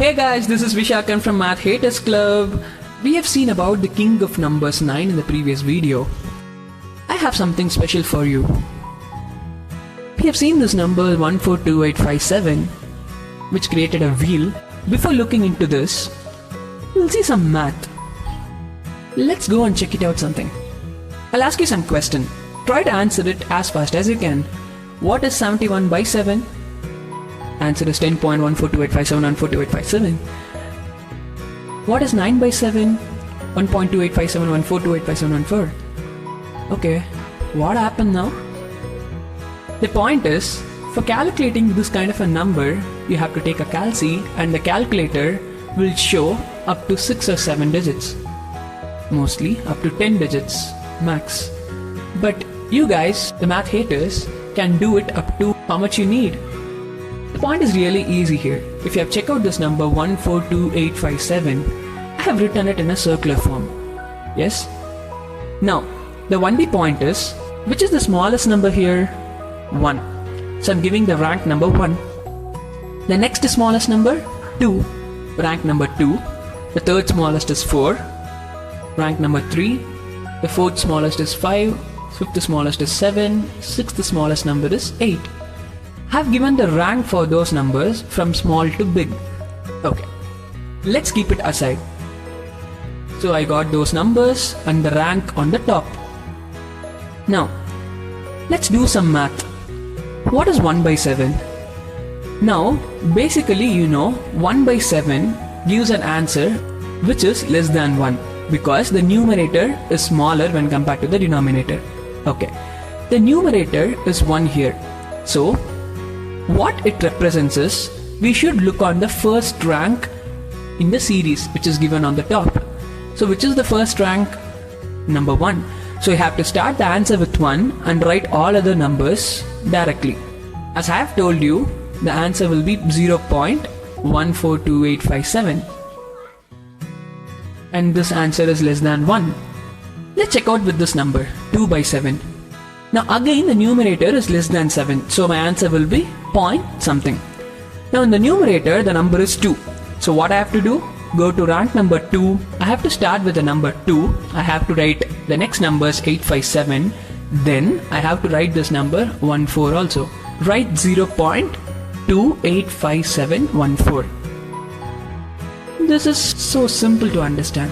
Hey guys, this is Vishakan from Math Haters Club. We have seen about the king of numbers 9 in the previous video. I have something special for you. We have seen this number 142857, which created a wheel. Before looking into this, you'll see some math. Let's go and check it out something. I'll ask you some question. Try to answer it as fast as you can. What is 71 by 7? Answer is 10.142857 and 42857. What is 9 by 7? 1.2857, 1.42857, 1.4. Okay, what happened now? The point is, for calculating this kind of a number, you have to take a calc and the calculator will show up to 6 or 7 digits. Mostly up to 10 digits max. But you guys, the math haters, can do it up to how much you need. The point is really easy here. If you have checked out this number 142857, I have written it in a circular form. Yes? Now, the 1D point is, which is the smallest number here? 1. So I'm giving the rank number 1. The next smallest number? 2. Rank number 2. The third smallest is 4. Rank number 3. The fourth smallest is 5. Fifth smallest is 7. Sixth smallest number is 8. I have given the rank for those numbers from small to big. Okay, let's keep it aside. So I got those numbers and the rank on the top. Now, let's do some math. What is 1 by 7? Now, basically you know 1 by 7 gives an answer which is less than 1 because the numerator is smaller when compared to the denominator. Okay, the numerator is 1 here. So, what it represents is, we should look on the first rank in the series which is given on the top. So which is the first rank? Number 1. So you have to start the answer with 1 and write all other numbers directly. As I have told you, the answer will be 0.142857. And this answer is less than 1. Let's check out with this number, 2 by 7. Now again the numerator is less than 7, so my answer will be point something. Now in the numerator the number is 2. So what I have to do? Go to rank number 2. I have to start with the number 2. I have to write the next numbers 857. Then I have to write this number 14 also. Write 0.285714. This is so simple to understand.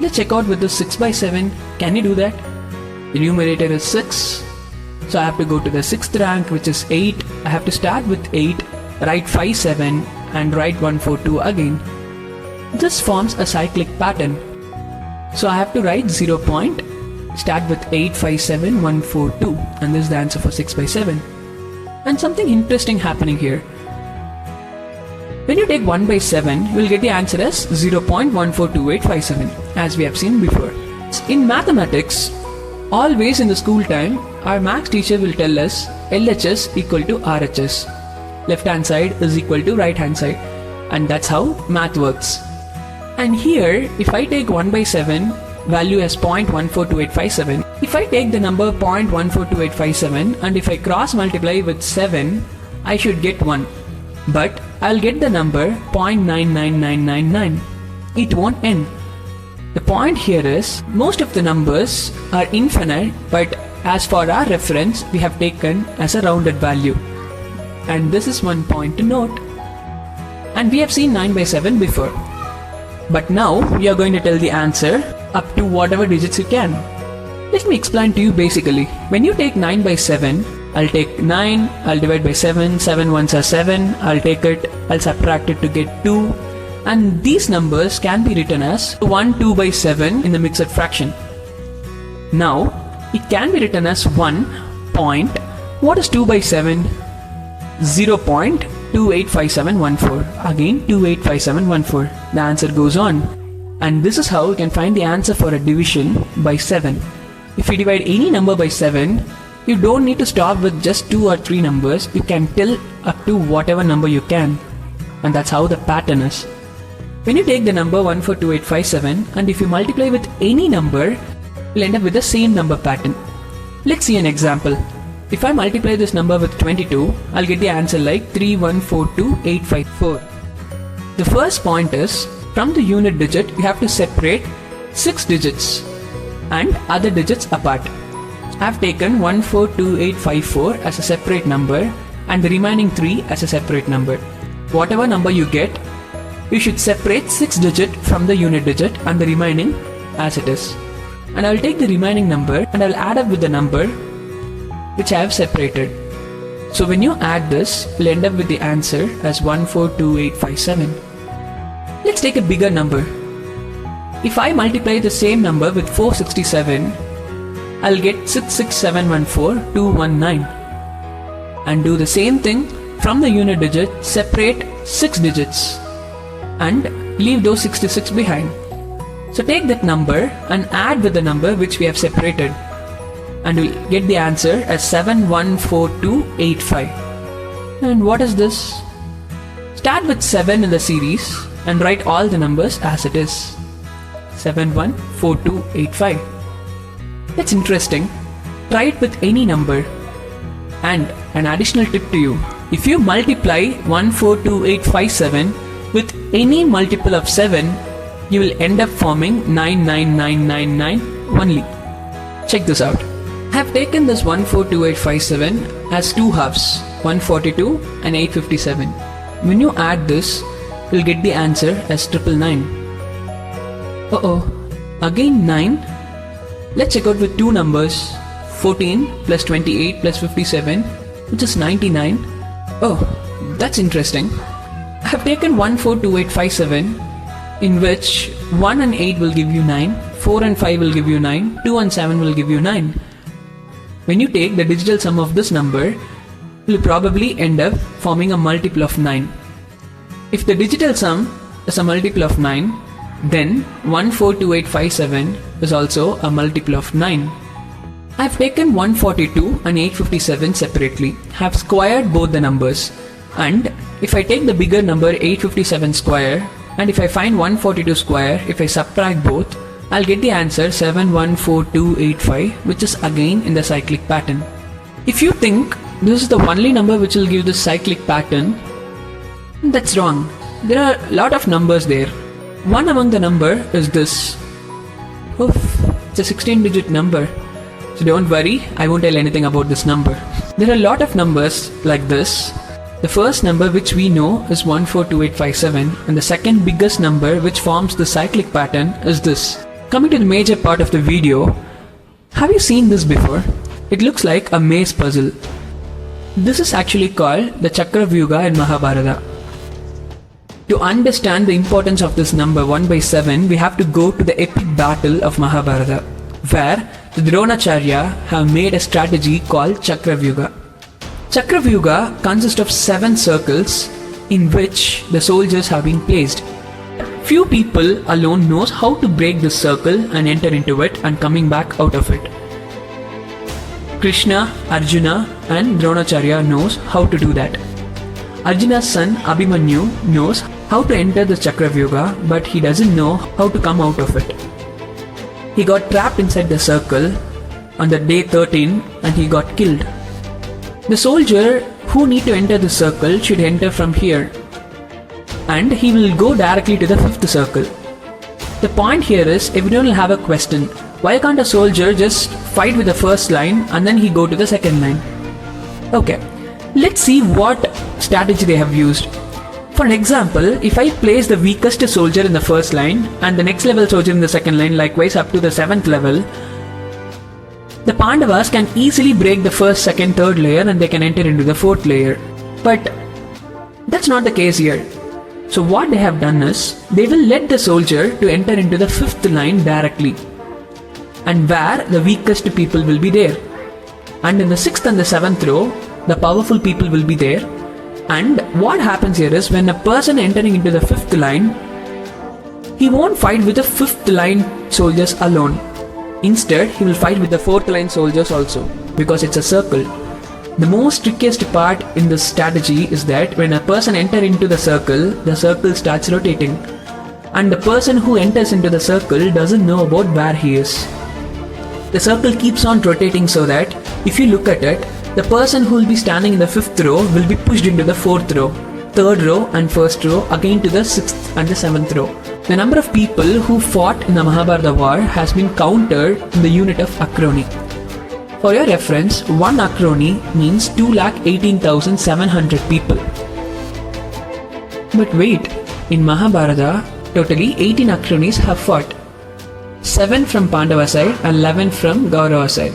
Let's check out with the 6 by 7. Can you do that? The numerator is 6, so I have to go to the 6th rank which is 8. I have to start with 8, write 57 and write 142 again. This forms a cyclic pattern. So I have to write 0. Start with 857142 and this is the answer for 6 by 7. And something interesting happening here. When you take 1 by 7, you will get the answer as 0.142857 as we have seen before. In mathematics, always in the school time, our maths teacher will tell us LHS equal to RHS. Left hand side is equal to right hand side. And that's how math works. And here, if I take 1 by 7, value as 0.142857. If I take the number 0.142857 and if I cross multiply with 7, I should get 1. But I'll get the number 0.99999. It won't end. The point here is, most of the numbers are infinite, but as for our reference, we have taken as a rounded value. And this is one point to note. And we have seen 9 by 7 before. But now, we are going to tell the answer up to whatever digits you can. Let me explain to you basically. When you take 9 by 7, I'll take 9, I'll divide by 7, 7 ones are 7, I'll take it, I'll subtract it to get 2. And these numbers can be written as 1 2 by 7 in the mixed fraction. Now, it can be written as 1 point, what is 2 by 7? 0.285714. Again 285714. The answer goes on. And this is how you can find the answer for a division by 7. If you divide any number by 7, you don't need to stop with just 2 or 3 numbers. You can tell up to whatever number you can. And that's how the pattern is. When you take the number 142857 and if you multiply with any number, you'll end up with the same number pattern. Let's see an example. If I multiply this number with 22, I'll get the answer like 3142854. The first point is, from the unit digit you have to separate 6 digits and other digits apart. I have taken 142854 as a separate number and the remaining 3 as a separate number. Whatever number you get, you should separate 6 digit from the unit digit and the remaining as it is. And I will take the remaining number and I will add up with the number which I have separated. So when you add this, you'll end up with the answer as 142857. Let's take a bigger number. If I multiply the same number with 467, I'll get 66714219. And do the same thing from the unit digit, separate 6 digits and leave those 66 behind. So take that number and add with the number which we have separated, and we'll get the answer as 714285. And what is this? Start with 7 in the series and write all the numbers as it is. 714285. That's interesting. Try it with any number. And an additional tip to you, if you multiply 142857 with any multiple of 7, you will end up forming 99999 only. Check this out. I have taken this 142857 as two halves, 142 and 857. When you add this, you'll get the answer as 999. Again 9. Let's check out with two numbers, 14 plus 28 plus 57, which is 99. Oh, that's interesting. I have taken 142857, in which 1 and 8 will give you 9, 4 and 5 will give you 9, 2 and 7 will give you 9. When you take the digital sum of this number, you'll probably end up forming a multiple of 9. If the digital sum is a multiple of 9, then 142857 is also a multiple of 9. I have taken 142 and 857 separately, have squared both the numbers, and if I take the bigger number 857 square and if I find 142 square, if I subtract both, I'll get the answer 714285, which is again in the cyclic pattern. If you think this is the only number which will give this cyclic pattern, that's wrong. There are a lot of numbers there. One among the number is this. Oof, it's a 16-digit number. So don't worry, I won't tell anything about this number. There are a lot of numbers like this. The first number which we know is 142857, and the second biggest number which forms the cyclic pattern is this. Coming to the major part of the video, have you seen this before? It looks like a maze puzzle. This is actually called the Chakravyuga in Mahabharata. To understand the importance of this number 1/7, we have to go to the epic battle of Mahabharata, where the Dronacharya have made a strategy called Chakravyuga. Chakravyuga consists of 7 circles in which the soldiers have been placed. Few people alone knows how to break this circle and enter into it and coming back out of it. Krishna, Arjuna and Dronacharya knows how to do that. Arjuna's son Abhimanyu knows how to enter the Chakravyuga, but he doesn't know how to come out of it. He got trapped inside the circle on the day 13 and he got killed. The soldier who need to enter the circle should enter from here, and he will go directly to the 5th circle. The point here is everyone will have a question. Why can't a soldier just fight with the first line and then he go to the second line? Okay, let's see what strategy they have used. For an example, if I place the weakest soldier in the first line and the next level soldier in the second line, likewise up to the 7th level, the Pandavas can easily break the first, second, third layer and they can enter into the 4th layer. But that's not the case here. So what they have done is, they will let the soldier to enter into the 5th line directly, and where the weakest people will be there. And in the 6th and the 7th row, the powerful people will be there. And what happens here is, when a person entering into the 5th line, he won't fight with the 5th line soldiers alone. Instead, he will fight with the 4th line soldiers also, because it's a circle. The most trickiest part in this strategy is that when a person enters into the circle starts rotating, and the person who enters into the circle doesn't know about where he is. The circle keeps on rotating so that, if you look at it, the person who will be standing in the 5th row will be pushed into the 4th row, third row and first row again to the sixth and the seventh row. The number of people who fought in the Mahabharata war has been counted in the unit of akroni. For your reference, one akroni means 2,18,700 people. But wait, in Mahabharata, totally 18 akronis have fought. 7 from Pandava side and 11 from Kaurava side.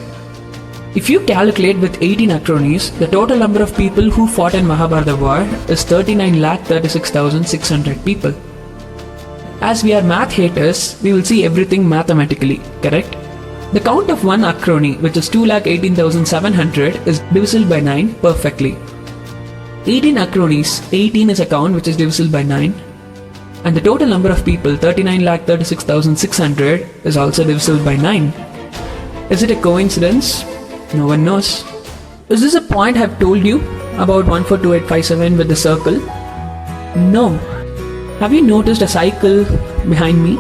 If you calculate with 18 akronis, the total number of people who fought in Mahabharata war is 39,36,600 people. As we are math haters, we will see everything mathematically, correct? The count of one akroni, which is 2,18,700, is divisible by 9 perfectly. 18 akronis, 18 is a count which is divisible by 9. And the total number of people, 39,36,600, is also divisible by 9. Is it a coincidence? No one knows. Is this a point I've told you about 142857 with the circle? No. Have you noticed a cycle behind me?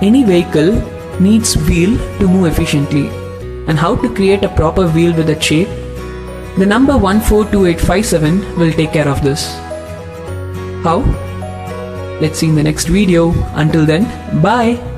Any vehicle needs wheel to move efficiently. And how to create a proper wheel with that shape? The number 142857 will take care of this. How? Let's see in the next video. Until then, bye!